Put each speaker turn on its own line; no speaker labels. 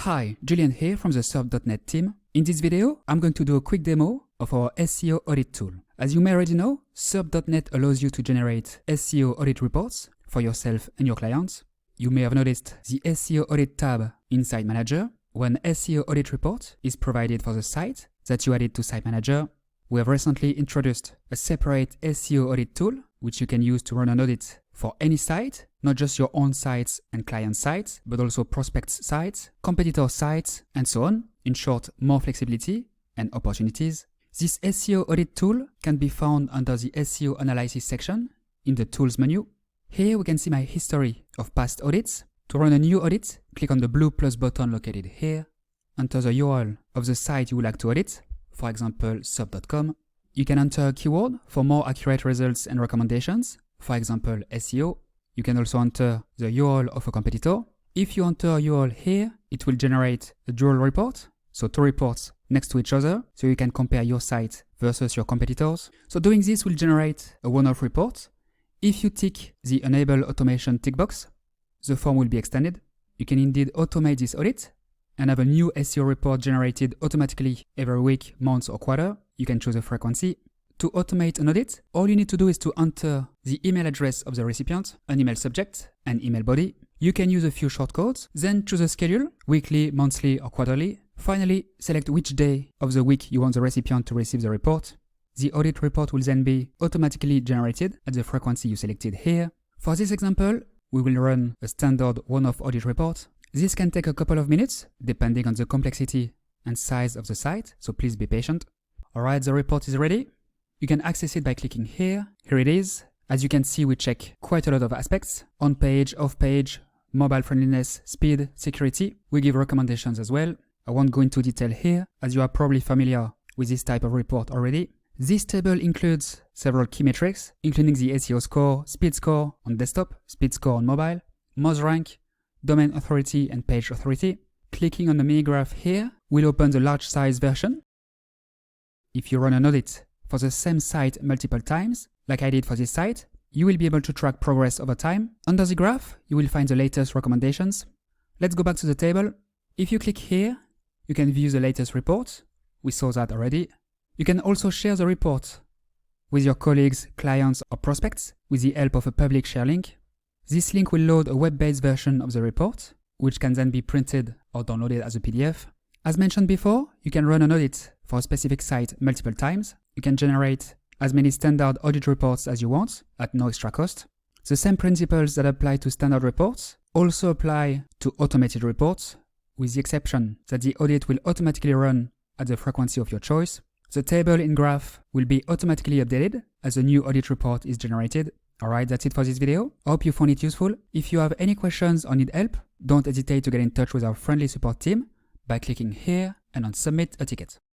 Hi, Julian here from the SERP.NET team. In this video, I'm going to do a quick demo of our SEO audit tool. As you may already know, SERP.NET allows you to generate SEO audit reports for yourself and your clients. You may have noticed the SEO audit tab in Site Manager. When SEO audit report is provided for the site that you added to Site Manager, we have recently introduced a separate SEO audit tool which you can use to run an audit for any site, not just your own sites and client sites, but also prospects sites, competitor sites, and so on. In short, more flexibility and opportunities. This SEO audit tool can be found under the SEO analysis section in the tools menu. Here we can see my history of past audits. To run a new audit, click on the blue plus button located here. Enter the URL of the site you would like to audit, for example, serp.com. You can enter a keyword for more accurate results and recommendations, for example, SEO. You can also enter the URL of a competitor. If you enter a URL here, it will generate a dual report, so two reports next to each other, so you can compare your site versus your competitors. So doing this will generate a one-off report. If you tick the Enable Automation tick box, the form will be extended. You can indeed automate this audit and have a new SEO report generated automatically every week, month, or quarter. You can choose a frequency. To automate an audit, all you need to do is to enter the email address of the recipient, an email subject, and email body. You can use a few shortcodes, then choose a schedule, weekly, monthly, or quarterly. Finally, select which day of the week you want the recipient to receive the report. The audit report will then be automatically generated at the frequency you selected here. For this example, we will run a standard one-off audit report. This can take a couple of minutes, depending on the complexity and size of the site, so please be patient. Alright, the report is ready. You can access it by clicking here. Here it is. As you can see, we check quite a lot of aspects. On page, off page, mobile friendliness, speed, security. We give recommendations as well. I won't go into detail here, as you are probably familiar with this type of report already. This table includes several key metrics, including the SEO score, speed score on desktop, speed score on mobile, Moz rank, domain authority, and page authority. Clicking on the mini graph here will open the large size version. If you run an audit for the same site multiple times, like I did for this site, you will be able to track progress over time. Under the graph, you will find the latest recommendations. Let's go back to the table. If you click here, you can view the latest report. We saw that already. You can also share the report with your colleagues, clients, or prospects with the help of a public share link. This link will load a web-based version of the report, which can then be printed or downloaded as a PDF. As mentioned before, you can run an audit for a specific site multiple times. You can generate as many standard audit reports as you want at no extra cost. The same principles that apply to standard reports also apply to automated reports, with the exception that the audit will automatically run at the frequency of your choice. The table in graph will be automatically updated as a new audit report is generated. Alright, that's it for this video. I hope you found it useful. If you have any questions or need help, don't hesitate to get in touch with our friendly support team by clicking here and on Submit a Ticket.